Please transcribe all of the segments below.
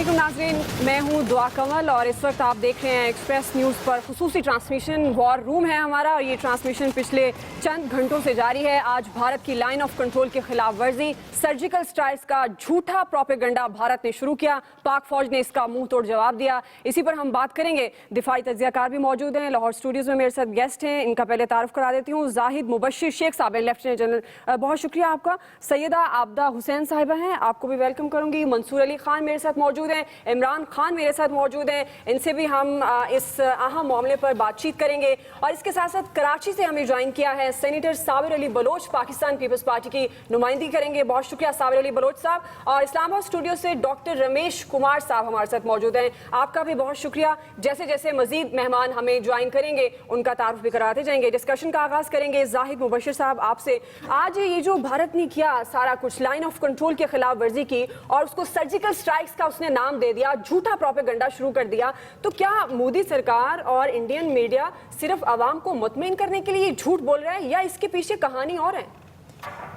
अस्सलामुअलैकुम नाज़रीन, मैं हूँ दुआ कमल और इस वक्त आप देख रहे हैं एक्सप्रेस न्यूज़ पर खुसूसी ट्रांसमिशन। वॉर रूम है हमारा और ये ट्रांसमिशन पिछले चंद घंटों से जारी है। आज भारत की लाइन ऑफ कंट्रोल की खिलाफ वर्जी, सर्जिकल स्ट्राइक्स का झूठा प्रोपेगेंडा भारत ने शुरू किया, पाक फौज ने इसका मुंह तोड़ जवाब दिया। इसी पर हम बात करेंगे। दिफाई तज्जियाकार भी मौजूद हैं लाहौर स्टूडियोज़ में, मेरे साथ गेस्ट हैं। इनका पहले तारुफ करा देती हूँ। जाहिद मुबशिर शेख साहब हैं, लेफ्टिनेंट जनरल, बहुत शुक्रिया आपका। सैयदा आबदा हुसैन साहिबा हैं, आपको भी वेलकम करूँगी। मंसूर अली खान मेरे साथ मौजूद हैं, इमरान खान मेरे साथ मौजूद हैं। इनसे भी हम इस अहम मामले पर बातचीत करेंगे। और इसके साथ साथ कराची से हमें ज्वाइन किया है सेनेटर साबिर अली बलोच, पाकिस्तान पीपल्स पार्टी की नुमाइंदगी करेंगे। बहुत शुक्रिया साबिर अली बलोच साहब। और इस्लामाबाद स्टूडियो से डॉक्टर रमेश कुमार साहब हमारे साथ मौजूद हैं, आपका भी बहुत शुक्रिया। जैसे जैसे मजीद मेहमान हमें ज्वाइन करेंगे उनका तारुफ भी कराते जाएंगे। डिस्कशन का आगाज करेंगे जाहिद मुबशिर साहब आपसे। आज ये जो भारत ने किया सारा कुछ, लाइन ऑफ कंट्रोल के खिलाफ वर्जी की और उसको सर्जिकल स्ट्राइक्स का उसने नाम दे दिया, झूठा प्रोपेगेंडा शुरू कर दिया, तो क्या मोदी सरकार और इंडियन मीडिया सिर्फ आवाम को मुतमईन करने के लिए झूठ बोल रहा है या इसके पीछे कहानी और है?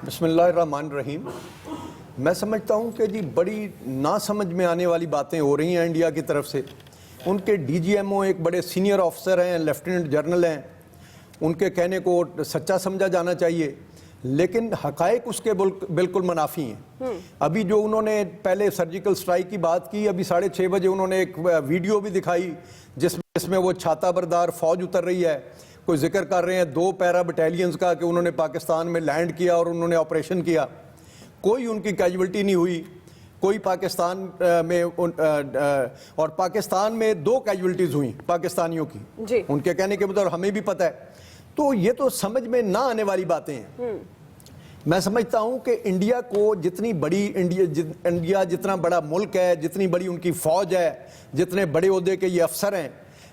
बिस्मिल्लाहिर्रहमानिर्रहीम। मैं समझता हूँ कि जी बड़ी ना समझ में आने वाली बातें हो रही हैं इंडिया की तरफ से। उनके DGMO एक बड़े सीनियर ऑफिसर हैं, लेफ्टिनेंट जनरल हैं, उनके कहने को सच्चा समझा जाना चाहिए, लेकिन हकायक उसके बिल्कुल मुनाफी हैं। अभी जो उन्होंने पहले सर्जिकल स्ट्राइक की बात की, अभी 6:30 बजे उन्होंने एक वीडियो भी दिखाई जिसमें वो छाता बरदार फौज उतर रही है। कोई जिक्र कर रहे हैं 2 पैरा बटालियंस का कि उन्होंने पाकिस्तान में लैंड किया और उन्होंने ऑपरेशन किया। कोई उनकी कैजुअल्टी नहीं हुई, कोई पाकिस्तान में और पाकिस्तान में 2 कैजुअल्टीज हुई पाकिस्तानियों की, उनके कहने के मुताबिक, हमें भी पता है। तो ये तो समझ में ना आने वाली बातें हैं। मैं समझता हूं कि इंडिया को जितनी बड़ी इंडिया जितना बड़ा मुल्क है, जितनी बड़ी उनकी फौज है, जितने बड़े ओहदे के ये अफसर हैं,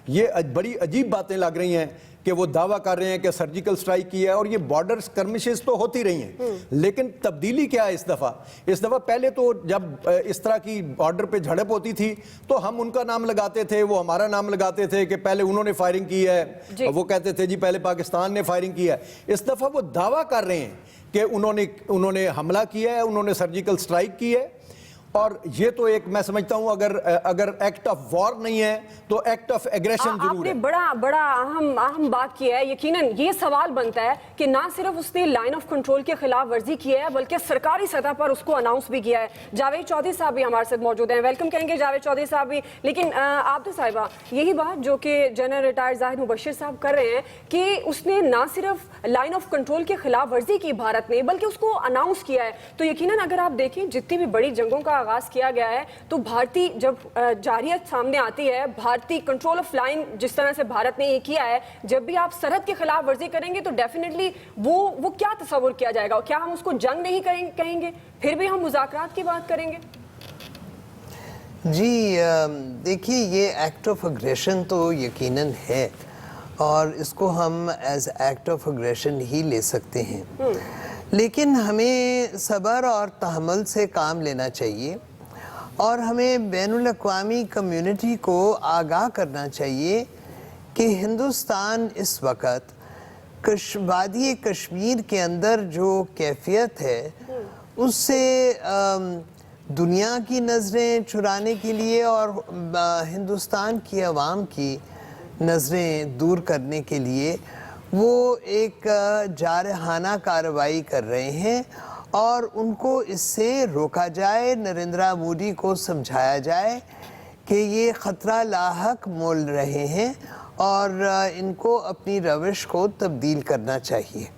ये बड़ी अजीब बातें लग रही हैं कि वो दावा कर रहे हैं कि सर्जिकल स्ट्राइक की है। और ये बॉर्डर स्कर्मिशेस तो होती रही हैं, लेकिन तब्दीली क्या है इस दफ़ा पहले तो जब इस तरह की बॉर्डर पे झड़प होती थी तो हम उनका नाम लगाते थे, वो हमारा नाम लगाते थे कि पहले उन्होंने फायरिंग की है, वो कहते थे जी पहले पाकिस्तान ने फायरिंग की है। इस दफ़ा वो दावा कर रहे हैं कि उन्होंने हमला किया है, उन्होंने सर्जिकल स्ट्राइक की है। और ये तो एक, मैं समझता हूं अगर एक्ट ऑफ वॉर नहीं है तो एक्ट ऑफ एग्रेशन जरूर है। आपने बड़ा अहम बात की है। यकीनन ये सवाल बनता है कि ना सिर्फ उसने लाइन ऑफ कंट्रोल के खिलाफ वर्जी की है बल्कि सरकारी सतह पर उसको अनाउंस भी किया है। जावेद चौधरी साहब भी हमारे साथ मौजूद हैं, वेलकम करेंगे जावेद चौधरी साहब भी। लेकिन आबदा साहिबा, यही बात जो कि जनरल रिटायर्ड जाहिद मुबशिर साहब कर रहे हैं कि उसने ना सिर्फ लाइन ऑफ कंट्रोल के खिलाफ वर्जी की भारत ने, बल्कि उसको अनाउंस किया है। तो यकीनन अगर आप देखें जितनी भी बड़ी जंगों का आगाज किया गया है तो भारतीय जब जारियत सामने आती है, भारतीय कंट्रोल ऑफ लाइन जिस तरह से भारत ने ये किया है, जब भी आप सरहद के खिलाफ वर्जी करेंगे तो डेफिनेटली वो क्या तस्वुर किया जाएगा? क्या हम उसको जंग नहीं कहेंगे, फिर भी हम मुज़ाकरात की बात करेंगे? जी देखिए, ये एक्ट ऑफ अग्रेशन तो यकीनन है और इसको हम एज एक्ट ऑफ अग्रेशन ही ले सकते हैं, लेकिन हमें सब्र और तहम्मुल से काम लेना चाहिए और हमें बैनुल अक़वामी कम्युनिटी को आगाह करना चाहिए कि हिंदुस्तान इस वक्त वादी कश्मीर के अंदर जो कैफियत है उससे दुनिया की नज़रें चुराने के लिए और हिंदुस्तान की आवाम की नज़रें दूर करने के लिए वो एक जारहाना कार्रवाई कर रहे हैं और उनको इससे रोका जाए। नरेंद्र मोदी को समझाया जाए कि ये ख़तरा लाहक मोल रहे हैं और इनको अपनी रविश को तब्दील करना चाहिए।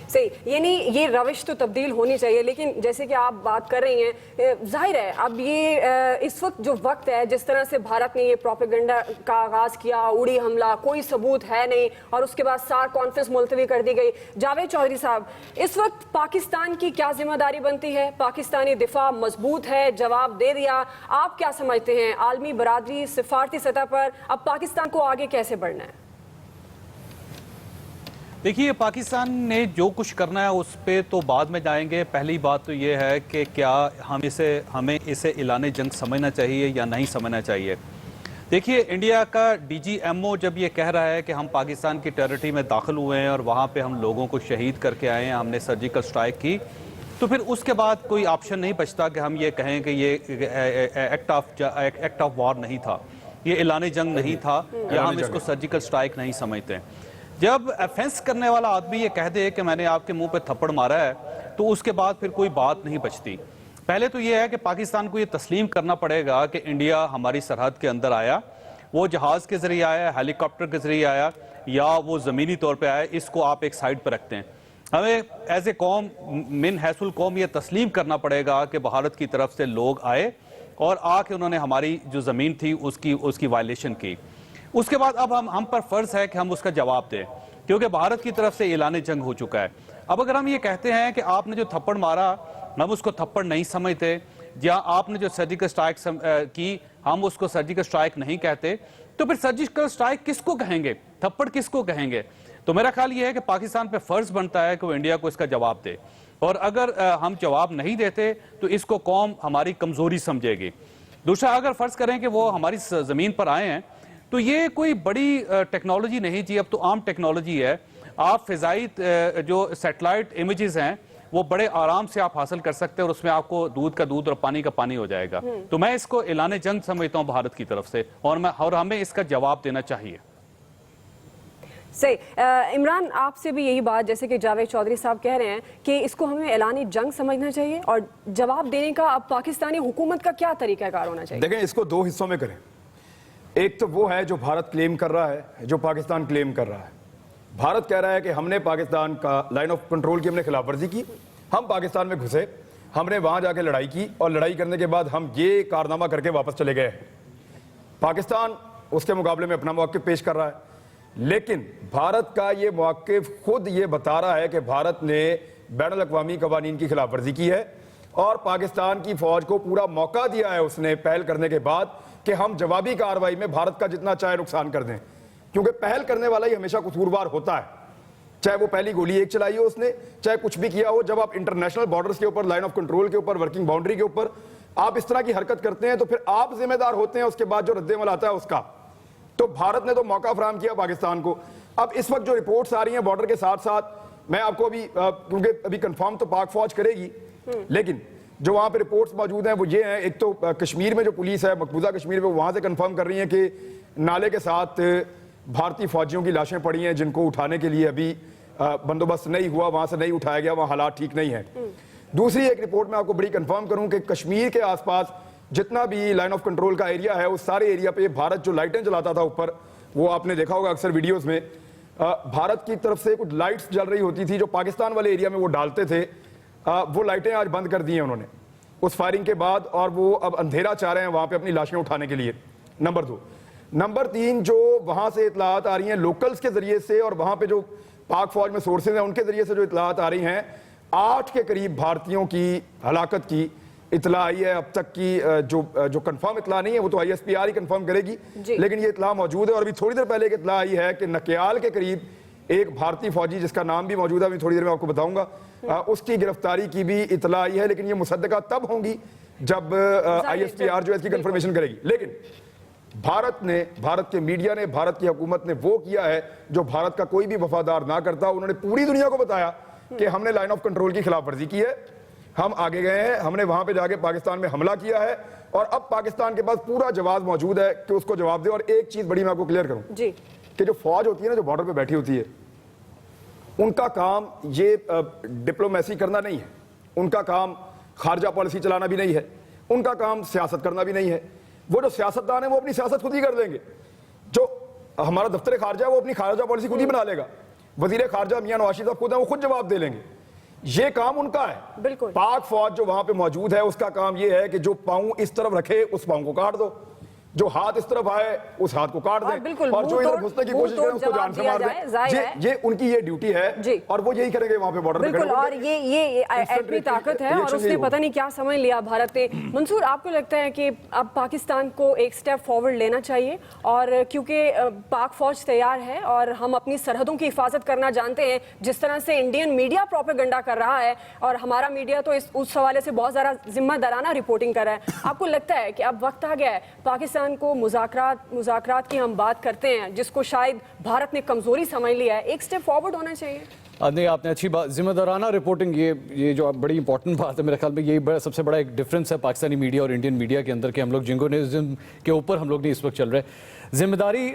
सही, यानी ये रविश तो तब्दील होनी चाहिए, लेकिन जैसे कि आप बात कर रही हैं, जाहिर है अब ये इस वक्त जो वक्त है, जिस तरह से भारत ने ये प्रोपेगेंडा का आगाज़ किया, उड़ी हमला, कोई सबूत है नहीं, और उसके बाद सार कॉन्फ्रेंस मुलतवी कर दी गई। जावेद चौधरी साहब, इस वक्त पाकिस्तान की क्या जिम्मेदारी बनती है? पाकिस्तानी दिफा मजबूत है, जवाब दे दिया, आप क्या समझते हैं आलमी बरादरी सिफारती सतह पर अब पाकिस्तान को आगे कैसे बढ़ना है? देखिए, पाकिस्तान ने जो कुछ करना है उस पे तो बाद में जाएंगे। पहली बात तो ये है कि क्या हमें इसे ऐलान जंग समझना चाहिए या नहीं समझना चाहिए। देखिए, इंडिया का DGMO जब ये कह रहा है कि हम पाकिस्तान की टेरिटरी में दाखिल हुए हैं और वहाँ पे हम लोगों को शहीद करके आए हैं, हमने सर्जिकल स्ट्राइक की, तो फिर उसके बाद कोई ऑप्शन नहीं बचता कि हम ये कहें कि ये एक्ट ऑफ वॉर नहीं था, ये ऐलान जंग नहीं था, या हम इसको सर्जिकल स्ट्राइक नहीं समझते। जब ऑफेंस करने वाला आदमी ये कह दे कि मैंने आपके मुंह पे थप्पड़ मारा है, तो उसके बाद फिर कोई बात नहीं बचती। पहले तो ये है कि पाकिस्तान को ये तस्लीम करना पड़ेगा कि इंडिया हमारी सरहद के अंदर आया, वो जहाज के जरिए आया, हेलीकॉप्टर के जरिए आया, या वो ज़मीनी तौर पे आया, इसको आप एक साइड पर रखते हैं। हमें एज ए कौम, मिन हैसुल कौम, ये तस्लीम करना पड़ेगा कि भारत की तरफ से लोग आए और आके उन्होंने हमारी जो ज़मीन थी उसकी वायलेशन की। उसके बाद अब हम पर फ़र्ज़ है कि हम उसका जवाब दें, क्योंकि भारत की तरफ से ऐलान जंग हो चुका है। अब अगर हम ये कहते हैं कि आपने जो थप्पड़ मारा हम उसको थप्पड़ नहीं समझते, या आपने जो सर्जिकल स्ट्राइक की हम उसको सर्जिकल स्ट्राइक नहीं कहते, तो फिर सर्जिकल स्ट्राइक किसको कहेंगे, थप्पड़ किसको कहेंगे? तो मेरा ख्याल ये है कि पाकिस्तान पे फर्ज बनता है कि वो इंडिया को इसका जवाब दे, और अगर हम जवाब नहीं देते तो इसको कौम हमारी कमजोरी समझेगी। दूसरा, अगर फर्ज करें कि वो हमारी जमीन पर आए हैं, तो ये कोई बड़ी टेक्नोलॉजी नहीं जी, अब तो आम टेक्नोलॉजी है। आप फिजाई जो सैटेलाइट इमेजेस हैं वो बड़े आराम से आप हासिल कर सकते हैं, और उसमें आपको दूध का दूध और पानी का पानी हो जाएगा। तो मैं इसको ऐलान जंग समझता हूं भारत की तरफ से, और हमें इसका जवाब देना चाहिए। सही। इमरान, आपसे भी यही बात, जैसे कि जावेद चौधरी साहब कह रहे हैं कि इसको हमें ऐलानी जंग समझना चाहिए, और जवाब देने का अब पाकिस्तानी हुकूमत का क्या तरीकाकार होना चाहिए? देखें, इसको दो हिस्सों में करें। एक तो वो है जो भारत क्लेम कर रहा है, जो पाकिस्तान क्लेम कर रहा है। भारत कह रहा है कि हमने पाकिस्तान का लाइन ऑफ कंट्रोल की हमने खिलाफवर्जी की, हम पाकिस्तान में घुसे, हमने वहां जाके लड़ाई की, और लड़ाई करने के बाद हम ये कारनामा करके वापस चले गए। पाकिस्तान उसके मुकाबले में अपना मौक़िफ़ पेश कर रहा है, लेकिन भारत का ये मौक़िफ़ खुद ये बता रहा है कि भारत ने बैनुल अक़वामी क़वानीन की खिलाफवर्जी की है, और पाकिस्तान की फौज को पूरा मौका दिया है उसने पहल करने के बाद कि हम जवाबी कार्रवाई में भारत का जितना चाहे नुकसान कर दें, क्योंकि पहल करने वाला ही हमेशा कसूरवार होता है। चाहे वो पहली गोली एक चलाई हो उसने, चाहे कुछ भी किया हो। जब आप इंटरनेशनल बॉर्डर्स के ऊपर, लाइन ऑफ कंट्रोल के ऊपर, वर्किंग बाउंड्री के ऊपर आप इस तरह की हरकत करते हैं, तो फिर आप जिम्मेदार होते हैं उसके बाद जो रद्द-ए-अमल आता है उसका। तो भारत ने तो मौका फराहम किया पाकिस्तान को। अब इस वक्त जो रिपोर्ट्स आ रही हैं बॉर्डर के साथ साथ, मैं आपको अभी क्योंकि अभी कंफर्म तो पाक फौज करेगी, लेकिन जो वहां पे रिपोर्ट्स मौजूद हैं वो ये हैं। एक तो कश्मीर में जो पुलिस है, मकबूजा कश्मीर में, वहां से कंफर्म कर रही है कि नाले के साथ भारतीय फौजियों की लाशें पड़ी हैं, जिनको उठाने के लिए अभी बंदोबस्त नहीं हुआ, वहां से नहीं उठाया गया, वहां हालात ठीक नहीं है। दूसरी एक रिपोर्ट मैं आपको बड़ी कंफर्म करूं कि कश्मीर के आसपास जितना भी लाइन ऑफ कंट्रोल का एरिया है, उस सारे एरिया पे भारत जो लाइटें जलाता था ऊपर, वो आपने देखा होगा अक्सर वीडियोस में, भारत की तरफ से कुछ लाइट्स जल रही होती थी जो पाकिस्तान वाले एरिया में वो डालते थे, वो लाइटें आज बंद कर दी हैं उन्होंने उस फायरिंग के बाद, और वो अब अंधेरा चाह रहे हैं वहां पे अपनी लाशें उठाने के लिए। नंबर 2। नंबर 3, जो वहां से इतलात आ रही हैं लोकल्स के जरिए से, और वहां पे जो पाक फौज में सोर्सेज हैं उनके जरिए से जो इतलात आ रही हैं, 8 के करीब भारतीयों की हलाकत की इतला आई है अब तक की। जो कंफर्म इतला नहीं है वो तो ISPR ही कंफर्म करेगी, लेकिन ये इतला मौजूद है। और अभी थोड़ी देर पहले एक इतला आई है कि नकियाल के करीब एक भारतीय फौजी, जिसका नाम भी मौजूद है, अभी थोड़ी देर में आपको बताऊंगा, उसकी गिरफ्तारी की भी इतला आई है। लेकिन ये मुसद्दका तब होंगी जब ISPR जो है इसकी कंफर्मेशन करेगी। लेकिन भारत के मीडिया ने, भारत की हुकूमत ने वो किया है जो भारत का कोई भी वफादार ना करता। उन्होंने पूरी दुनिया को बताया कि हमने लाइन ऑफ कंट्रोल की खिलाफवर्जी की है, हम आगे गए हैं, हमने वहां पे जाके पाकिस्तान में हमला किया है, और अब पाकिस्तान के पास पूरा जवाब मौजूद है कि उसको जवाब दे। और एक चीज बड़ी मैं आपको क्लियर करूं जी, कि जो फौज होती है ना, जो बॉर्डर पे बैठी होती है, उनका काम ये डिप्लोमेसी करना नहीं है, उनका काम खारजा पॉलिसी चलाना भी नहीं है, उनका काम सियासत करना भी नहीं है। वो जो सियासतदान है वो अपनी सियासत खुद ही कर देंगे। जो हमारा दफ्तर खारजा है वो अपनी खारजा पॉलिसी खुद ही बना लेगा। वजीर खारजा मियां नवाज शरीफ साहब खुद है, वो खुद जवाब दे लेंगे। ये काम उनका है। बिल्कुल। पाक फौज जो वहां पे मौजूद है उसका काम ये है कि जो पांव इस तरफ रखे उस पांव को काट दो, जो हाथ इस तरफ आए उस हाथ को काट दें, और जो इधर घुसने की कोशिश करे उसको जान से मार दें। ये उनकी ये ड्यूटी है, और वो यही करेंगे वहां पे बॉर्डर पे। बिल्कुल, और ये एटमी ताकत है, और उसने पता नहीं क्या समझ लिया भारत ने। मंसूर, आपको लगता है कि अब पाकिस्तान को एक स्टेप फॉरवर्ड लेना चाहिए, और क्योंकि पाक फौज तैयार है और हम अपनी सरहदों की हिफाजत करना जानते हैं, जिस तरह से इंडियन मीडिया प्रोपेगेंडा कर रहा है, और हमारा मीडिया तो उस हवाले से बहुत ज़्यादा जिम्मेदाराना रिपोर्टिंग कर रहा है, आपको लगता है कि अब वक्त आ गया है पाकिस्तान पाकिस्तान को मुज़ाकरात की हम बात करते हैं, जिसको शायद भारत ने कमज़ोरी समझ लिया है, एक स्टेप फॉरवर्ड होना चाहिए? नहीं, आपने अच्छी बात, जिम्मेदाराना रिपोर्टिंग, ये जो बड़ी इंपॉर्टेंट बात है, मेरे ख्याल में यही सबसे बड़ा एक डिफरेंस है पाकिस्तानी मीडिया और इंडियन मीडिया के अंदर, कि हम लोग जिंगोनिज्म के ऊपर हम लोग नहीं इस वक्त चल रहे। जिम्मेदारी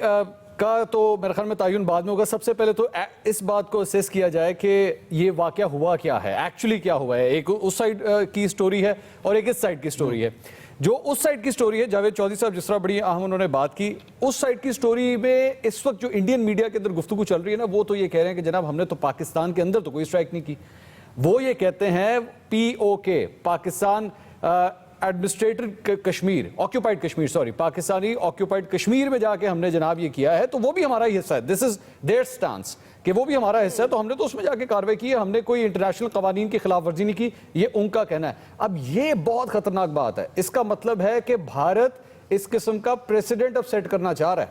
का तो मेरे ख्याल में तयन बाद में होगा। सबसे पहले तो इस बात को असेस किया जाए कि ये वाक़या हुआ क्या है, एक्चुअली क्या हुआ है। एक उस साइड की स्टोरी है और एक इस साइड की स्टोरी है। जो उस साइड की स्टोरी है, जावेद चौधरी साहब जिस तरह बड़ी अहम उन्होंने बात की, उस साइड की स्टोरी में इस वक्त जो इंडियन मीडिया के अंदर गुफ्तगू चल रही है ना, वो तो ये कह रहे हैं कि जनाब हमने तो पाकिस्तान के अंदर तो कोई स्ट्राइक नहीं की। वो ये कहते हैं POK, Pakistan administrated Kashmir, occupied Kashmir, sorry, Pakistani occupied Kashmir में जाके हमने जनाब ये किया है, तो वो भी हमारा ही हिस्सा है। दिस इज देयर स्टांस कि वो भी हमारा हिस्सा है, तो हमने तो उसमें जाके कार्रवाई की है, हमने कोई इंटरनेशनल कवानीन की खिलाफ वर्जी नहीं की, ये उनका कहना है। अब ये बहुत खतरनाक बात है। इसका मतलब है कि भारत इस किस्म का प्रेसिडेंट अब सेट करना चाह रहा है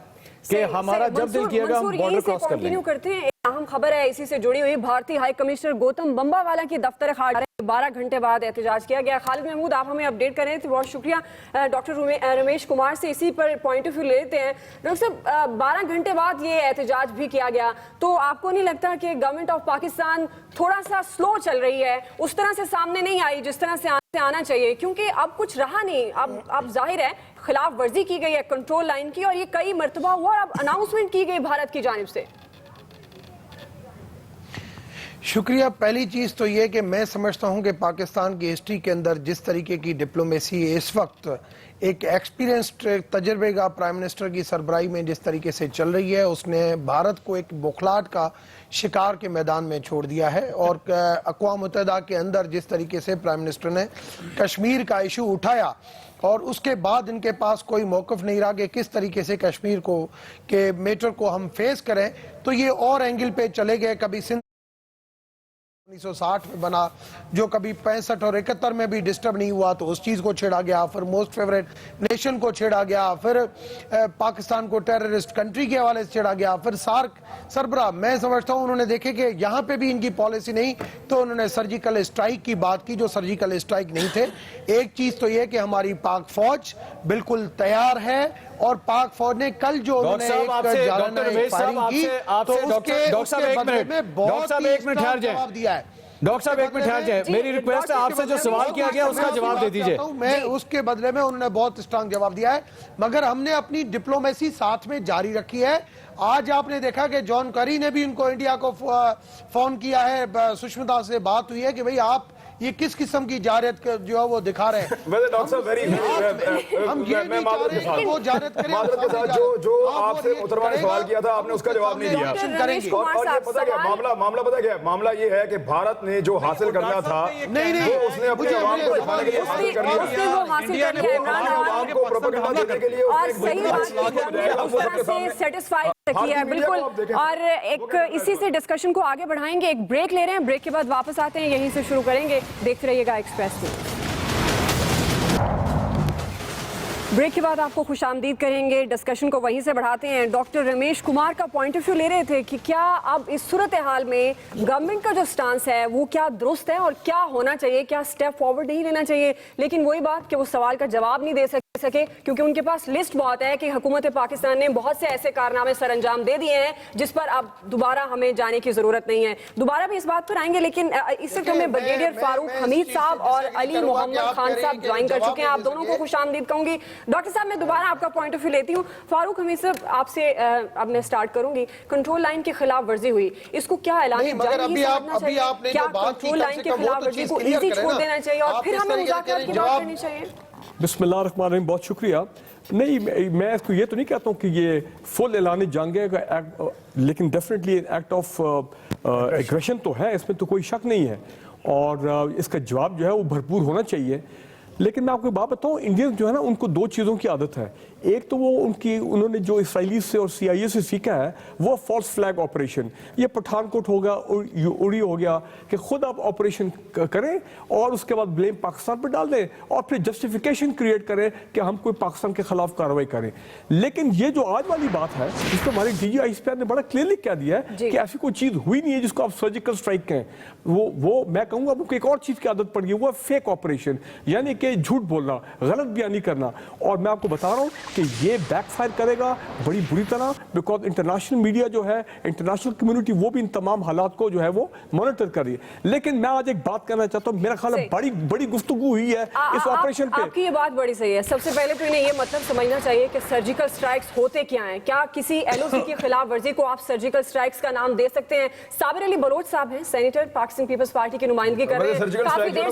कि हमारा जब दिल किएगा हम बॉर्डर क्रॉस कर लेंगे। करते हैं, अहम खबर है इसी से जुड़ी हुई। भारतीय हाई कमिश्नर गौतम बंबावाला की दफ्तर खाड़ 12 घंटे बाद एहतजाज किया गया। खालिद महमूद, आप हमें अपडेट करें तो बहुत शुक्रिया। डॉक्टर रमेश कुमार से इसी पर पॉइंट ऑफ व्यू लेते हैं। डॉक्टर साहब, 12 घंटे बाद ये एहतजाज भी किया गया, तो आपको नहीं लगता कि गवर्नमेंट ऑफ पाकिस्तान थोड़ा सा स्लो चल रही है, उस तरह से सामने नहीं आई जिस तरह से आना चाहिए? क्योंकि अब कुछ रहा नहीं, अब जाहिर है खिलाफ वर्जी की गई है कंट्रोल लाइन की, और ये कई मरतबा हुआ, अब अनाउंसमेंट की गई भारत की जानिब से। शुक्रिया। पहली चीज़ तो ये कि मैं समझता हूँ कि पाकिस्तान की हिस्ट्री के अंदर जिस तरीके की डिप्लोमेसी इस वक्त एक एक्सपीरियंस्ड तजर्बेगा प्राइम मिनिस्टर की सरबराही में जिस तरीके से चल रही है, उसने भारत को एक बौखलाहट का शिकार के मैदान में छोड़ दिया है। और अक़वाम मुत्तहिदा के अंदर जिस तरीके से प्राइम मिनिस्टर ने कश्मीर का इशू उठाया, और उसके बाद इनके पास कोई मौक़िफ़ नहीं रहा कि किस तरीके से कश्मीर को के मैटर को हम फेस करें, तो ये और एंगल पे चले गए। कभी सिंध 1960 में बना, जो कभी 65 और 71 में भी डिस्टर्ब नहीं हुआ, तो उस चीज़ को छेड़ा गया। फिर मोस्ट फेवरेट नेशन को छेड़ा गया, फिर पाकिस्तान को टेररिस्ट कंट्री के हवाले से छेड़ा गया, फिर सार्क सरबरा। मैं समझता हूँ उन्होंने देखे कि यहाँ पे भी इनकी पॉलिसी नहीं, तो उन्होंने सर्जिकल स्ट्राइक की बात की, जो सर्जिकल स्ट्राइक नहीं थे। एक चीज़ तो ये कि हमारी पाक फौज बिल्कुल तैयार है, और पाक फौज ने कल जो उन्होंने एक जाराना फायरिंग की, तो उसके बदले में बहुत ही स्ट्रांग जवाब दिया है। डॉक्टर साहब एक मिनट ठहर जाए, मेरी रिक्वेस्ट है आपसे जो सवाल किया गया उसका जवाब दे दीजिए। मैं उसके बदले में उन्होंने बहुत स्ट्रांग जवाब दिया है, मगर हमने अपनी डिप्लोमेसी साथ में जारी रखी है। आज आपने देखा कि जॉन करी ने भी उनको इंडिया को फोन किया है, सुष्मिता से बात हुई है कि भाई आप ये किस किस्म की जारत जो है वो दिखा रहे हैं। डॉक्टर साहब हम ये नहीं चाह रहे कि वो जारत करें। जो आपसे मुहतरमा ने सवाल किया था, आपने उसका जवाब नहीं दिया। और ये पता क्या मामला पता क्या मामला ये है कि भारत ने जो हासिल करना था, वो उसने अपने अवाम को दिखाने के लिए हासिल कर लिया, को प्रोपेगेंडा देने के लिए। और सही बात है, सेटिस्फाई किया है बिल्कुल। और एक इसी से डिस्कशन को आगे बढ़ाएंगे, एक ब्रेक ले रहे हैं, ब्रेक के बाद वापस आते हैं, यहीं से शुरू करेंगे। देखते रहिएगा एक्सप्रेस न्यूज़। ब्रेक के बाद आपको खुशामदीद करेंगे, डिस्कशन को वहीं से बढ़ाते हैं। डॉक्टर रमेश कुमार का पॉइंट ऑफ व्यू ले रहे थे कि क्या अब इस सूरत हाल में गवर्नमेंट का जो स्टांस है वो क्या दुरुस्त है और क्या होना चाहिए, क्या स्टेप फॉरवर्ड नहीं लेना चाहिए। लेकिन वही बात कि वो सवाल का जवाब नहीं दे सके क्योंकि उनके पास लिस्ट बहुत है कि हुकूमत पाकिस्तान ने बहुत से ऐसे कारनामे सर अंजाम दे दिए हैं जिस पर अब दोबारा हमें जाने की जरूरत नहीं है। दोबारा भी इस बात पर आएंगे, लेकिन इस वक्त हमें ब्रिगेडियर फारूक हमीद साहब और अली मोहम्मद खान साहब ज्वाइन कर चुके हैं। आप दोनों को खुशामदीद कहूंगी। डॉक्टर साहब, मैं दोबारा आपका पॉइंट ऑफ व्यू लेती हूँ। फारूक हमीद साहब, आपसे अब मैं स्टार्ट करूंगी। कंट्रोल लाइन की खिलाफ वर्जी हुई, इसको क्या ऐलान क्या कंट्रोल लाइन की खिलाफ वर्जी को इजी छोड़ देना चाहिए और फिर हमें मुज़ाकरात की बात करनी चाहिए? बिस्मिल्लाहिर्रहमानिर्रहीम, बहुत शुक्रिया। नहीं, मैं इसको ये तो नहीं कहता हूँ कि ये फुल ऐलान जंग है, लेकिन डेफिनेटली एक्ट ऑफ एग्रेशन तो है, इसमें तो कोई शक नहीं है, और इसका जवाब जो है वो भरपूर होना चाहिए। लेकिन मैं आपको बात बताऊँ, इंडियन जो है ना, उनको दो चीज़ों की आदत है। एक तो वो उन्होंने जो इसराइली से और CIA से सीखा है वो फॉल्स फ्लैग ऑपरेशन, ये पठानकोट होगा, उड़ी हो गया, कि खुद आप ऑपरेशन करें और उसके बाद ब्लेम पाकिस्तान पर डाल दें और फिर जस्टिफिकेशन क्रिएट करें कि हम कोई पाकिस्तान के खिलाफ कार्रवाई करें। लेकिन ये जो आज वाली बात है, जिसको हमारी DG ISPR ने बड़ा क्लियरली कह दिया है कि ऐसी कोई चीज़ हुई नहीं है जिसको आप सर्जिकल स्ट्राइक कहें। वो मैं कहूँगा आपको एक और चीज़ की आदत पड़ गई, वो फेक ऑपरेशन, यानी कि झूठ बोलना, गलत बयानी करना। और मैं आपको बता रहा हूँ कि ये बैकफायर करेगा बड़ी बुरी तरह, बिकॉज इंटरनेशनल मीडिया जो है, इंटरनेशनल कम्युनिटी वो भी इन तमाम हालात को जो है वो मॉनिटर कर रही है। लेकिन मैं आज एक बात करना चाहता हूँ, मेरा ख्याल है बड़ी बड़ी गुफ्तगू हुई है इस ऑपरेशन पे। आपकी ये बात बड़ी सही है। सबसे पहले तो इन्हें ये मतलब समझना चाहिए कि सर्जिकल स्ट्राइक्स होते क्या हैं। क्या किसी एलओसी की खिलाफ वर्जी को आप सर्जिकल स्ट्राइक्स का नाम दे सकते हैं? साबिर अली बलोच साहब हैं, सेनेटर, पाकिस्तान पीपल्स पार्टी की नुमाइंदगी कर रहे हैं, काफी देर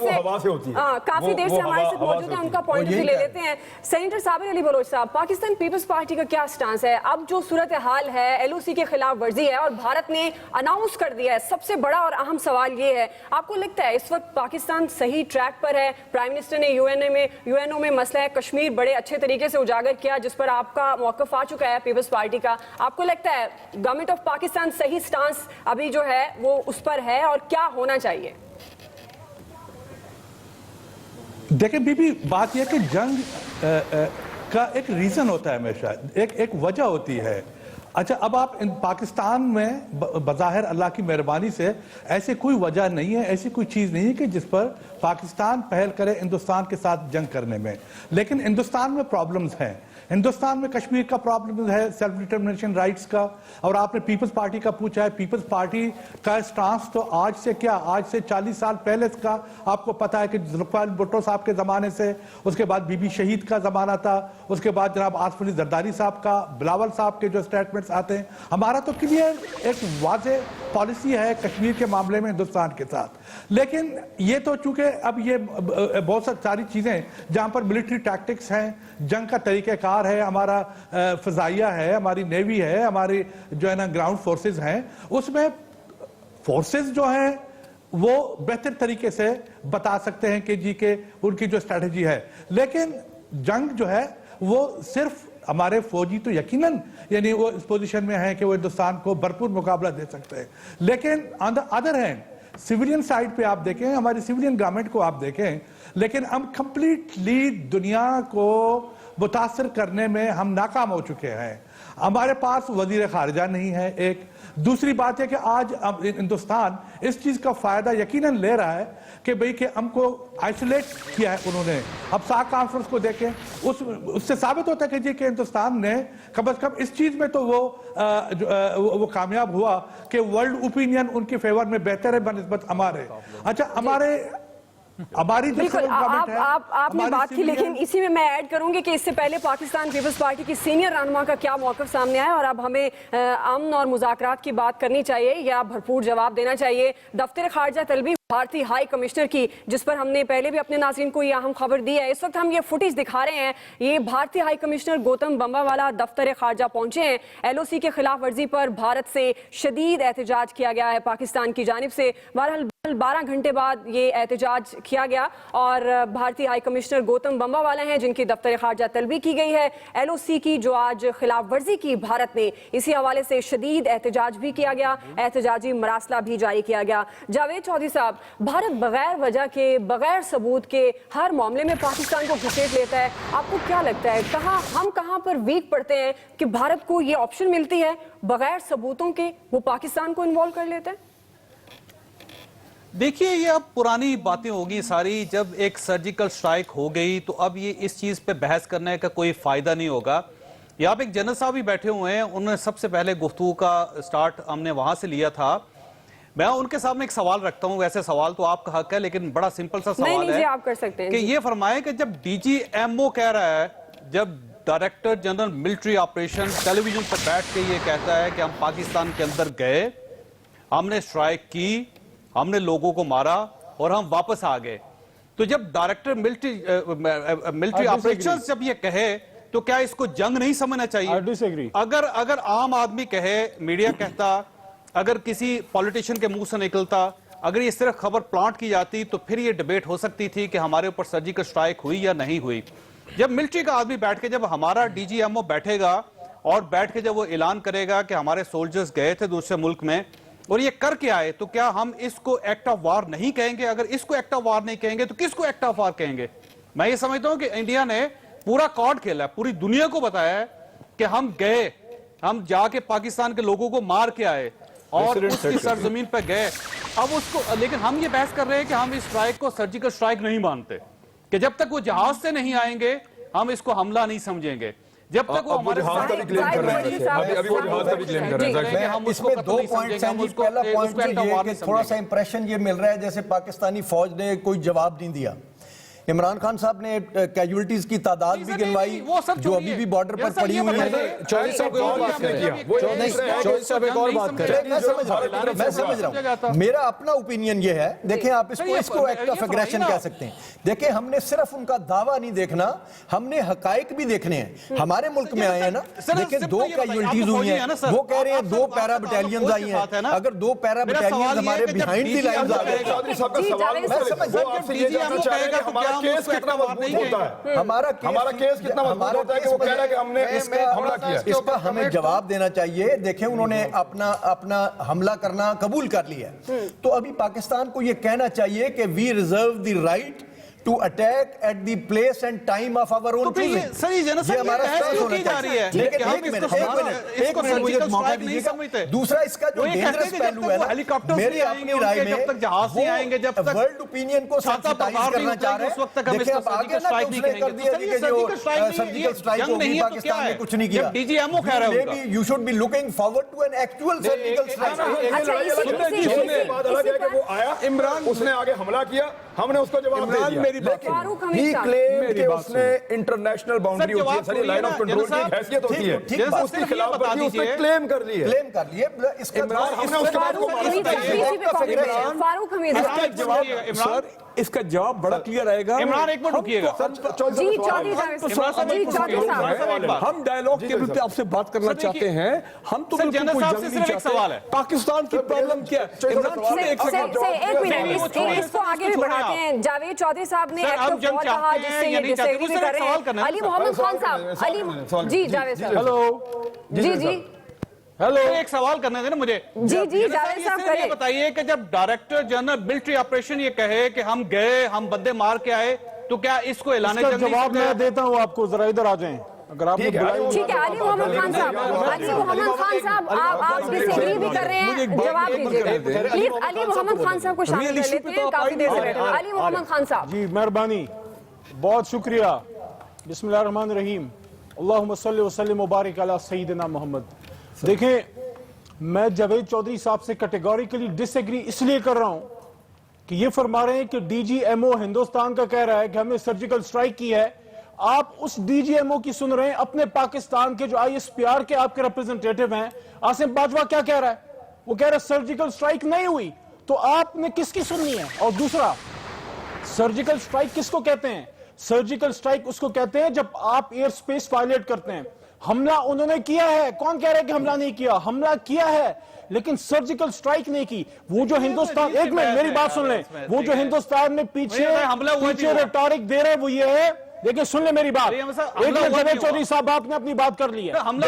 से हमारे साथ मौजूद है, उनका पॉइंट ऑफ व्यू ले लेते हैं। सेनेटर साबिर अली बलोच साहब, पाकिस्तान पीपल्स पार्टी का क्या स्टांस है? अब जो सूरत हाल है, एलओसी के खिलाफ वर्जी है और भारत ने अनाउंस कर दिया है। सबसे बड़ा और अहम सवाल ये है, आपको लगता है इस वक्त पाकिस्तान सही ट्रैक पर है? प्राइम मिनिस्टर ने यूएनओ में मसला है कश्मीर बड़े अच्छे तरीके से उजागर किया, जिस पर आपका मौक़िफ़ आ चुका है पीपल्स पार्टी का। आपको लगता है गवर्नमेंट ऑफ पाकिस्तान सही स्टांस अभी जो है वो उस पर है और क्या होना चाहिए? देखिए बीबी, बात यह कि जंग का एक रीज़न होता है, हमेशा एक वजह होती है। अच्छा, अब आप पाकिस्तान में बज़ाहिर अल्लाह की मेहरबानी से ऐसी कोई वजह नहीं है, ऐसी कोई चीज़ नहीं है कि जिस पर पाकिस्तान पहल करे हिंदुस्तान के साथ जंग करने में। लेकिन हिंदुस्तान में प्रॉब्लम्स हैं। हिंदुस्तान में कश्मीर का प्रॉब्लम है, सेल्फ डिटर्मिनेशन राइट्स का। और आपने पीपल्स पार्टी का पूछा है, पीपल्स पार्टी का स्टांस तो आज से क्या, आज से 40 साल पहले का आपको पता है कि जुल्फ़िकार भुट्टो साहब के ज़माने से, उसके बाद बीबी शहीद का ज़माना था, उसके बाद जनाब आसिफ अली जरदारी साहब का, बिलावल साहब के जो स्टेटमेंट्स आते हैं, हमारा तो क्लियर एक वाज़ेह पॉलिसी है कश्मीर के मामले में हिंदुस्तान के साथ। लेकिन ये तो चूंकि अब ये बहुत सारी चीज़ें जहाँ पर मिलिट्री टैक्टिक्स हैं, जंग का तरीक़ेकार है, हमारा फ़ज़ाइया है, हमारी नेवी है, हमारी जो है ना ग्राउंड फोर्सेस हैं, उसमें फोर्सेस जो हैं वो बेहतर तरीके से बता सकते हैं कि जी के उनकी जो स्ट्रैटेजी है। लेकिन जंग जो है वो सिर्फ हमारे फौजी तो यकीनन यानी वो इस पोजीशन में है कि वो हिंदुस्तान को भरपूर मुकाबला दे सकते हैं। लेकिन on the other hand civilian side पे आप देखें, हमारी सिविलियन गवर्नमेंट को आप देखें, लेकिन हम कंप्लीटली दुनिया को मुतासर करने में हम नाकाम हो चुके हैं। हमारे पास वजीर खारजा नहीं है, एक। दूसरी बात है कि आज हिंदुस्तान इस चीज़ का फ़ायदा यकीनन ले रहा है कि भाई कि हमको आइसोलेट किया है उन्होंने। अब सार्क कॉन्फ्रेंस को देखें, उससे साबित होता है कि जी कि हिंदुस्तान ने कम से कम इस चीज़ में तो वो कामयाब हुआ कि वर्ल्ड ओपिनियन उनके फेवर में बेहतर है बनिस्बत हमारे। अच्छा, हमारी बिल्कुल आपने बात की, लेकिन इसी में मैं ऐड करूंगी कि इससे पहले पाकिस्तान पीपल्स पार्टी की सीनियर रहनुमा का क्या मौक़िफ़ सामने आया और अब हमें अमन और मुज़ाकरात की बात करनी चाहिए या भरपूर जवाब देना चाहिए। दफ्तर खारजा तलबी भारतीय हाई कमिश्नर की, जिस पर हमने पहले भी अपने नाज़रीन को ये अहम खबर दी है, इस वक्त हम ये फुटेज दिखा रहे हैं। ये भारतीय हाई कमिश्नर गौतम बम्बावाला दफ्तर खारजा पहुंचे हैं। एलओसी के खिलाफ वर्जी पर भारत से शदीद एहतजाज किया गया है पाकिस्तान की जानिब से। बहरहाल 12 घंटे बाद ये एहतजाज किया गया और भारतीय हाई कमिश्नर गौतम बम्बावाला हैं जिनकी दफ्तर खारजा तलबी की गई है। एलओसी की जो आज खिलाफ वर्जी की भारत ने, इसी हवाले से शदीद एहतजाज भी किया गया, एहतजाजी मरासला भी जारी किया गया। जावेद चौधरी साहब, भारत बगैर वजह के, बगैर सबूत के हर मामले में पाकिस्तान को घुसेट लेता है। आपको क्या लगता है हम कहां पर वीक पड़ते हैं कि भारत को ये ऑप्शन मिलती है बगैर सबूतों के वो पाकिस्तान को इन्वॉल्व कर लेता है? देखिए, ये अब पुरानी बातें होगी सारी। जब एक सर्जिकल स्ट्राइक हो गई तो अब ये इस चीज़ पे बहस करने का कोई फ़ायदा नहीं होगा। यहाँ पे एक जनरल साहब भी बैठे हुए हैं, उन्होंने सबसे पहले गुफ्तगू का स्टार्ट हमने वहाँ से लिया था। मैं उनके सामने एक सवाल रखता हूँ, वैसे सवाल तो आपका हक है लेकिन बड़ा सिंपल सा सवाल है आप कर सकते हैं कि ये फरमाएं कि जब DGMO कह रहा है, जब director general military operation television पर बैठ के ये कहता है कि हम पाकिस्तान के अंदर गए, हमने स्ट्राइक की, हमने लोगों को मारा और हम वापस आ गए, तो जब डायरेक्टर मिलिट्री ऑपरेशंस जब ये कहे तो क्या इसको जंग नहीं समझना चाहिए? अगर आम आदमी कहे, मीडिया कहता, अगर किसी पॉलिटिशियन के मुंह से निकलता, अगर ये सिर्फ खबर प्लांट की जाती तो फिर ये डिबेट हो सकती थी कि हमारे ऊपर सर्जिकल स्ट्राइक हुई या नहीं हुई। जब मिलिट्री का आदमी बैठ के, जब हमारा DGMO बैठेगा और बैठ के जब वो ऐलान करेगा कि हमारे सोल्जर्स गए थे दूसरे मुल्क में और ये करके आए, तो क्या हम इसको एक्ट ऑफ वार नहीं कहेंगे? अगर इसको एक्ट ऑफ वार नहीं कहेंगे तो किसको एक्ट ऑफ वार कहेंगे? मैं ये समझता हूं कि इंडिया ने पूरा कार्ड खेला है, पूरी दुनिया को बताया है कि हम गए, हम जाके पाकिस्तान के लोगों को मार के आए और उसकी सरजमीन पर गए। अब उसको, लेकिन हम ये बहस कर रहे हैं कि हम इस स्ट्राइक को सर्जिकल स्ट्राइक नहीं मानते, कि जब तक वो जहाज से नहीं आएंगे हम इसको हमला नहीं समझेंगे। जब तक वो अब वो हमारे जहाज का भी साथ- क्लेम कर रहे हैं जैसे, अभी वो जहाज का भी क्लेम कर रहे हैं कि हम उसको इसमें कत्ल दो नहीं पॉइंट्स समझेंगे, हैं हम जी। उसको पहला पॉइंट उसको तो act of ये war कि नहीं थोड़ा सा समझेंगे। इंप्रेशन ये मिल रहा है जैसे पाकिस्तानी फौज ने कोई जवाब नहीं दिया। इमरान खान साहब ने कैजुअलिटीज की तादाद भी गिनवाई वो सब जो अभी भी बॉर्डर पर पड़ी हुई है। चौधरी साहब कोई और बात करें, चौधरी साहब एक और बात करें। मैं समझ रहा हूँ, मेरा अपना ओपिनियन ये है, देखें आप इसको एक्ट ऑफ एग्रेशन कह सकते हैं। देखें हमने सिर्फ उनका दावा नहीं देखना, हमने हकाइक भी देखने हैं। हमारे मुल्क में आए हैं ना, देखें दो कैजुअलिटीज हुई हैं, वो कह रहे हैं 2 पैरा बटालियंस आई हैं। अगर 2 पैरा बटालियंस हमारे बिहाइंड दी लाइंस आ गए, चौधरी साहब का सवाल मैं समझ वो आपसे ये जानना चाह रहे हैं कि हमारा केस कितना मजबूत होता है, हमारा केस कितना मजबूत होता है कि वो कह रहा है कि हमने इसका हमला किया। इसका हमें जवाब देना चाहिए। देखें उन्होंने अपना हमला करना कबूल कर लिया है, तो अभी पाकिस्तान को ये कहना चाहिए कि we reserve the right to attack at the place and time of our own choosing। सही है ना सर, ये हमारा ये स्टैंड होना की जा रही है। चाहिए। लेकिन हम एक इसको मिनट इसको मुझे surgical मौका strike नहीं दीजिएगा। समझते। दूसरा इसका जो वो ये कहते डेंजरस हैं कि जब पहलू तक है वो ना, हेलीकॉप्टर्स मेरी नहीं अपनी आएंगे, राय उनके में जब तक जहाज नहीं आएंगे, जब तक वर्ल्ड ओपिनियन को छाता पर सेंसिटाइज बाहर नहीं करना चाह उतरेंगे, रहे उस वक्त तक हम हैं। देखिए इसको अब आगे ना surgical strike उसने नहीं कर दिया करेंगे। कि जो surgical strike नहीं है, सर्जिकल ये स्ट्राइक जंग होगी, नहीं है तो क्या पाकिस्तान ने है? कुछ नहीं किया। जब DGMO कह रहा है उनका। You should be looking forward to an actual surgical strike। वो आया इमरान, उसने आगे हमला किया, हमने उसको जवाब दे दिया। मेरी बात लेकिन फारूक he हमीद साहब। claimed मेरी कि बात उसने इंटरनेशनल बाउंड्री होती है, सारी लाइन ऑफ कंट्रोल की एक हैसियत होती है, ठीक बात। उसकी खिलाफवर्जी उसने क्लेम कर ली है। क्लेम कर लिए इसका इमरान, हमने उसके बाद फारूक हमीद साहब, फारूक हमीद साहब। सर इसका जवाब बड़ा क्लियर आएगा। इमरान एक मिनट रुकिएगा। जी चौधरी साहब, हम डायलॉग के पे आपसे बात करना चाहते हैं। हम तो सर, बिल्कुल जनरल कोई साहब जंग से नहीं सिर्फ एक चाहते। सवाल है। पाकिस्तान की प्रॉब्लम क्या है? इमरान खान एक एक मिनट, इसको आगे भी बढ़ाते हैं। जावेद चौधरी साहब ने सर, एक्ट हम ऑफ जंग वॉर कहा, चाहते हैं जिससे या ये नहीं चाहते? डिसएग्री मुझसे कर एक रहे सवाल करना हैं। है। अली मोहम्मद खान साहब, जी जावेद साहब, हेलो जी जी हेलो, एक सवाल करने देना मुझे। जी जनरल जावेद साहब ये करें। बताइए कि जब डायरेक्टर जनरल मिलिट्री ऑपरेशन ये कहे कि हम गए, हम बंदे मार के आए, तो क्या इसको ऐलान जंग नहीं जवाब मैं समझा? देता हूँ आपको, जरा इधर आ जाएं। अगर आपने बुलाया ठीक है, अली मोहम्मद खान साहब, अली मोहम्मद खान साहब, आप डिसएग्री भी कर रहे हैं, जवाब दीजिएगा प्लीज। अली मोहम्मद खान साहब को शामिल कर लेते हैं, काफी देर से बैठे हैं। अली मोहम्मद खान साहब, जी मेहरबानी, बहुत शुक्रिया। बिस्मिल्लाहिर्रहमानिर्रहीम, अल्लाहुम्मा सल्लि व सल्लिम व बारिक अला सय्यिदिना मोहम्मद। देखें, मैं जावेद चौधरी साहब से कैटेगोरिकली डिसएग्री इसलिए कर रहा हूं कि ये फरमा रहे हैं कि डीजीएमओ हिंदुस्तान का कह रहा है कि हमने सर्जिकल स्ट्राइक की है। आप उस डीजीएमओ की सुन रहे हैं, अपने पाकिस्तान के जो आईएसपीआर के आपके रिप्रेजेंटेटिव हैं आसिम बाजवा क्या कह रहा है? वो कह रहा है सर्जिकल स्ट्राइक नहीं हुई, तो आपने किसकी सुननी है? और दूसरा, सर्जिकल स्ट्राइक किसको कहते हैं? सर्जिकल स्ट्राइक उसको कहते हैं जब आप एयर स्पेस वायलेट करते हैं। हमला उन्होंने किया है, कौन कह रहा है कि हमला नहीं किया? हमला किया है, लेकिन सर्जिकल स्ट्राइक नहीं की। वो जो हिंदुस्तान, एक मिनट मेरी बात सुन लें, वो जो हिंदुस्तान में पीछे रेटोरिक दे रहे वो ये है, देखिए सुन ले मेरी बात। एक मिनट जावेद चौधरी साहब, आपने अपनी बात कर ली है, आपने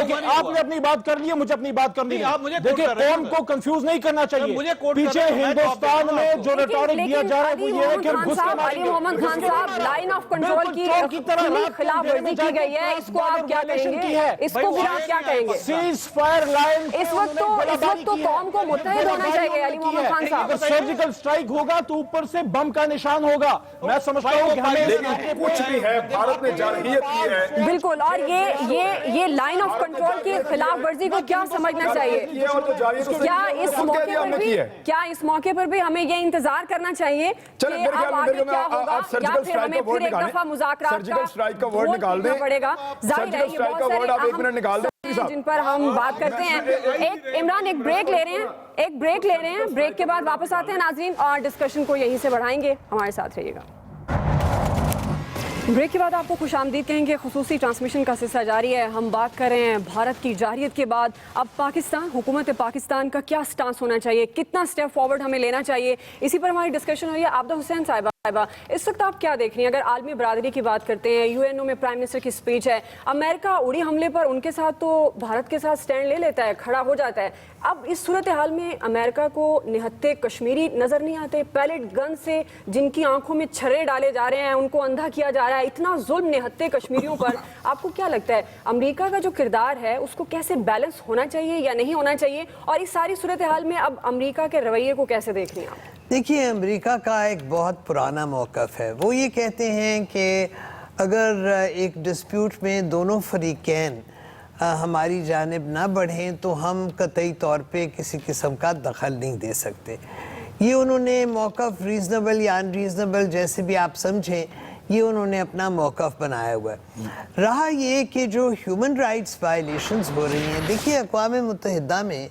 अपनी बात कर ली है, मुझे अपनी बात करनी है। देखिए कौन को कंफ्यूज नहीं करना चाहिए। पीछे हिंदुस्तान में जो रेटोरिक दिया जा रहा है वो ये है कि हम घुस के अली मोहम्मद खान साहब, लाइन ऑफ कंट्रोल की खिलाफ वर्जी की गई है, इसको आप क्या कहेंगे? इसको फिर आप क्या कहेंगे? सीज फायर लाइन इस वक्त तो कौम को मुत्तहिद होना चाहिए अली मोहम्मद खान साहब। अगर सर्जिकल स्ट्राइक होगा तो ऊपर से बम का निशान होगा। मैं समझता हूँ कि हमें कुछ भी है, भारत ने जारहियत की है। बिल्कुल, और ये लाइन ऑफ कंट्रोल की खिलाफ वर्जी को क्या समझना चाहिए? क्या इस मौके पर भी हमें ये इंतजार करना चाहिए कि अब आगे क्या होगा, या फिर हमें फिर एक दफा मुज़ाकरात का वोट निकालना पड़ेगा? जाहिर है ये बहुत सारे अहम जिन पर हम बात करते हैं। इमरान एक ब्रेक ले रहे हैं, ब्रेक के बाद वापस आते हैं नाज़रीन, और डिस्कशन को यहीं से बढ़ाएंगे। हमारे साथ रहिएगा। ब्रेक के बाद आपको खुशामदीद कहेंगे। खुसूसी ट्रांसमिशन का सिलसिला जारी है। हम बात कर रहे हैं भारत की जारहियत के बाद अब पाकिस्तान, हुकूमत पाकिस्तान का क्या स्टांस होना चाहिए, कितना स्टेप फॉरवर्ड हमें लेना चाहिए, इसी पर हमारी डिस्कशन हो रही है। आबदा हुसैन साहिबा, इस वक्त आप क्या देख रही हैं? अगर आलमी बरादरी की बात करते हैं, यूएनओ में प्राइम मिनिस्टर की स्पीच है, अमेरिका उड़ी हमले पर उनके साथ तो भारत के साथ स्टैंड ले लेता है, खड़ा हो जाता है। अब इस सूरत हाल में अमेरिका को निहत्ते कश्मीरी नजर नहीं आते? पैलेट गन से जिनकी आंखों में छर्रे डाले जा रहे हैं, उनको अंधा किया जा रहा है, इतना जुल्म निहत्ते कश्मीरियों पर। आपको क्या लगता है अमेरिका का जो किरदार है उसको कैसे बैलेंस होना चाहिए या नहीं होना चाहिए? और इस सारी सूरत हाल में अब अमेरिका के रवैये को कैसे देख रही हैं आप? देखिए, अमेरिका का एक बहुत पुराना मौक़िफ़ है। वो ये कहते हैं कि اگر ایک ڈسپیوٹ میں دونوں فریقین ہماری جانب نہ بڑھیں تو ہم قطعی طور پہ کسی قسم کا دخل نہیں دے سکتے. یہ انہوں نے موقف ریزنیبل یا ان ریزنیبل جیسے بھی آپ سمجھیں یہ انہوں نے اپنا موقف بنایا ہوا ہے. رہا یہ کہ جو ہیومن رائٹس وائلیشنز ہو رہی ہیں, دیکھیے اقوام متحدہ میں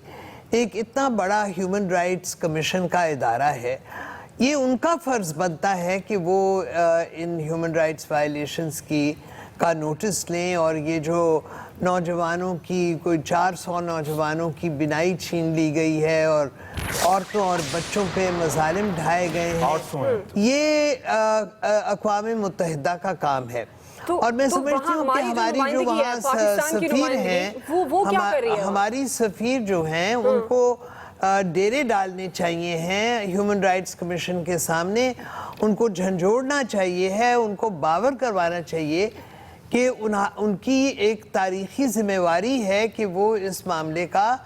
ایک اتنا بڑا ہیومن رائٹس کمیشن کا ادارہ ہے, یہ ان کا فرض بنتا ہے کہ وہ ان ہیومن رائٹس وائلیشنز کا نوٹس لیں, اور یہ جو نوجوانوں کی کوئی 400 نوجوانوں کی بینائی چھین لی گئی ہے اور عورتوں اور بچوں پہ مظالم ڈھائے گئے ہیں, یہ اقوام متحدہ کا کام ہے. اور میں سمجھتی ہوں کہ ہماری جو وہاں سفیر ہیں, ہماری سفیر جو ہیں ان کو ڈیرے ڈالنے چاہیے ہیں ہیومن رائٹس کمیشن کے سامنے, ان کو جھنجھوڑنا چاہیے ہے, ان کو باور کروانا چاہیے کہ ان کی ایک تاریخی ذمہ داری ہے کہ وہ اس معاملے کا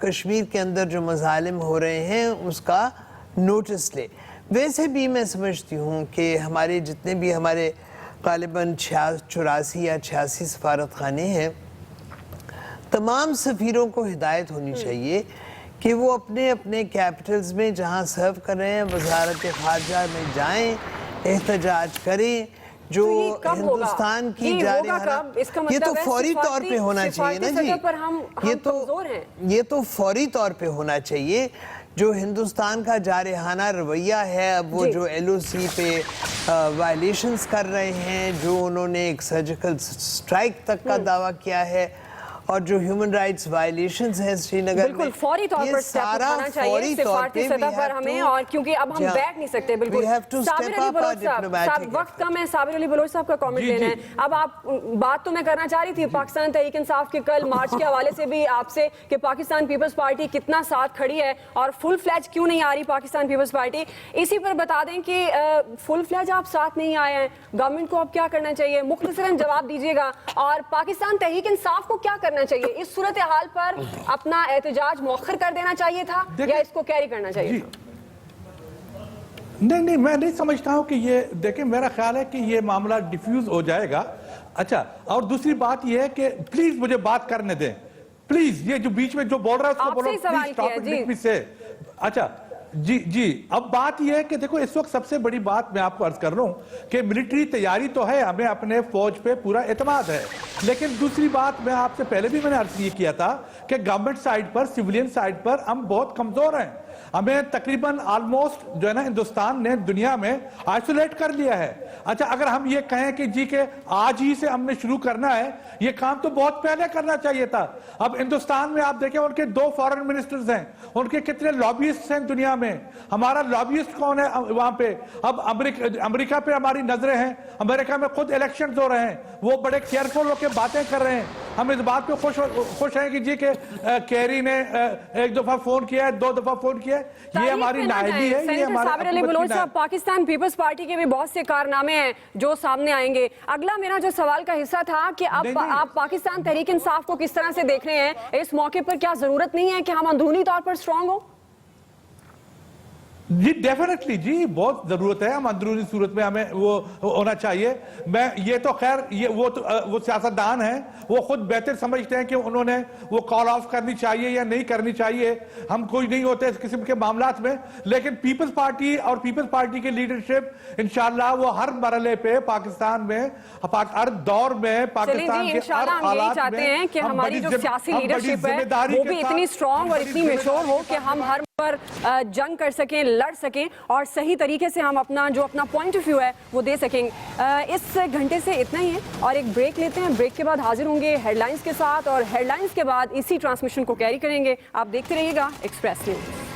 کشمیر کے اندر جو مظالم ہو رہے ہیں اس کا نوٹس لے. ویسے بھی میں سمجھتی ہوں کہ ہمارے جتنے بھی ہمارے غالباً 84 یا 86 سفارت خانے ہیں, تمام سفیروں کو ہدایت ہونی چاہیے کہ وہ اپنے اپنے کیپٹلز میں جہاں سرو کر رہے ہیں وزارت خارجہ میں جائیں, احتجاج کریں. جو ہندوستان کی یہ تو فوری طور پہ ہونا چاہیے نا جی, یہ تو فوری طور پہ ہونا چاہیے. جو ہندوستان کا جارحانہ رویہ ہے, اب وہ جو ایل او سی پہ وائلیشنز کر رہے ہیں, جو انہوں نے ایک سرجیکل سٹرائک تک کا دعویٰ کیا ہے, اور جو ہیومن رائٹس وائلیشنز ہیں سری نگر میں, بالکل فوری طور پر سٹیپ اٹھانا چاہیے سفارتی سطح پر ہمیں, اور کیونکہ اب ہم بیٹھ نہیں سکتے. بالکل صابر علی بلوچ صاحب, وقت کم ہے, صابر علی بلوچ صاحب کا کامنٹ لینا ہے. اب آپ بات تو میں کرنا چاہ رہی تھی پاکستان تحریک انصاف کے کل مارچ کے حوالے سے بھی آپ سے, کہ پاکستان پیپلز پارٹی کتنا ساتھ کھڑی ہے اور فل فلیج کیوں نہیں آ رہی پاکستان پیپلز پارٹی. اسی پر بتا دیں کہ فل فلیج آپ ساتھ نہیں آئے ہیں, گورنمنٹ کو اب کیا کرنا چاہیے, مختصراً جواب دیجیے گا, اور پاکستان تحریک انصاف کو کیا کرنا چاہیے اس صورتحال پر؟ اپنا احتجاج مؤخر کر دینا چاہیے تھا یا اس کو کیری کرنا چاہیے تھا؟ نہیں, میں نہیں سمجھتا ہوں کہ یہ, دیکھیں میرا خیال ہے کہ یہ معاملہ ڈیفیوز ہو جائے گا. اچھا, اور دوسری بات یہ ہے کہ پلیز مجھے بات کرنے دیں, پلیز. یہ جو بیچ میں جو بول رہا ہے اس کو بولو, پلیز ٹاپک لیٹ می سے. اچھا جی, اب بات یہ ہے کہ دیکھو اس وقت سب سے بڑی بات میں آپ کو عرض کر رہا ہوں کہ ملٹری تیاری تو ہے, ہمیں اپنے فوج پہ پورا اعتماد ہے, لیکن دوسری بات میں آپ سے پہلے بھی میں نے عرض یہ کیا تھا کہ گورنمنٹ سائیڈ پر, سیولین سائیڈ پر ہم بہت کمزور ہیں. ہمیں تقریباً آلموسٹ جو ہے نا ہندوستان نے دنیا میں آئسولیٹ کر لیا ہے. اچھا, اگر ہم یہ کہیں کہ جی کہ آج ہی سے ہم نے شروع کرنا ہے, یہ کام تو بہت پہلے کرنا چاہیے تھا. اب ہندوستان میں آپ دیکھیں ان کے 2 فارن منسٹرز ہیں, ان کے کتنے لابیسٹ ہیں دنیا میں, ہمارا لابیسٹ کون ہے وہاں پہ. اب امریکہ پہ ہماری نظریں ہیں, امریکہ میں خود الیکشنز ہو رہے ہیں, وہ بڑے کیئرفل ہو کے باتیں کر رہے ہیں. ہم اس بات پہ خوش ہیں کہ جی کہ کیری نے 1 دفعہ فون کیا ہے, 2 دفعہ فون کیا ہے, یہ ہماری نائبی ہے. یہ ہمارا صابر علی بلوچ صاحب, پاکستان پیپلز پارٹی کے بھی بہت سے کارنامے ہیں جو سامنے آئیں گے. اگلا میرا جو سوال کا حصہ تھا کہ آپ پاکستان تحریک انصاف کو کس طرح سے دیکھ رہے ہیں اس موقع پر؟ کیا ضرورت نہیں ہے کہ ہم اندرونی طور پر سٹرونگ ہوں؟ جی ڈیفینیٹلی, جی بہت ضرورت ہے, ہم اندرونی صورت میں ہمیں وہ ہونا چاہیے. میں یہ تو خیر وہ سیاستدان ہیں, وہ خود بہتر سمجھتے ہیں کہ انہوں نے وہ کال آف کرنی چاہیے یا نہیں کرنی چاہیے. ہم کوئی نہیں ہوتے اس قسم کے معاملات میں, لیکن پیپلز پارٹی اور پیپلز پارٹی کی لیڈرشپ انشاءاللہ وہ ہر مرحلے پہ پاکستان میں, ہر دور میں پاکستان کے ہر حالات میں کہ ہماری جو سیاسی لیڈرشپ ہے وہ بھی اتنی اسٹرانگ اور اتنی میچور ہو کہ ہم ہر پر جنگ کر سکیں, لڑ سکیں, اور صحیح طریقے سے ہم اپنا پوائنٹ آف ویو ہے وہ دے سکیں. اس گھنٹے سے اتنا ہی ہے, اور ایک بریک لیتے ہیں. بریک کے بعد حاضر ہوں گے ہیڈ لائنز کے ساتھ, اور ہیڈ لائنز کے بعد اسی ٹرانسمیشن کو کیری کریں گے. آپ دیکھتے رہیے گا ایکسپریس نیوز.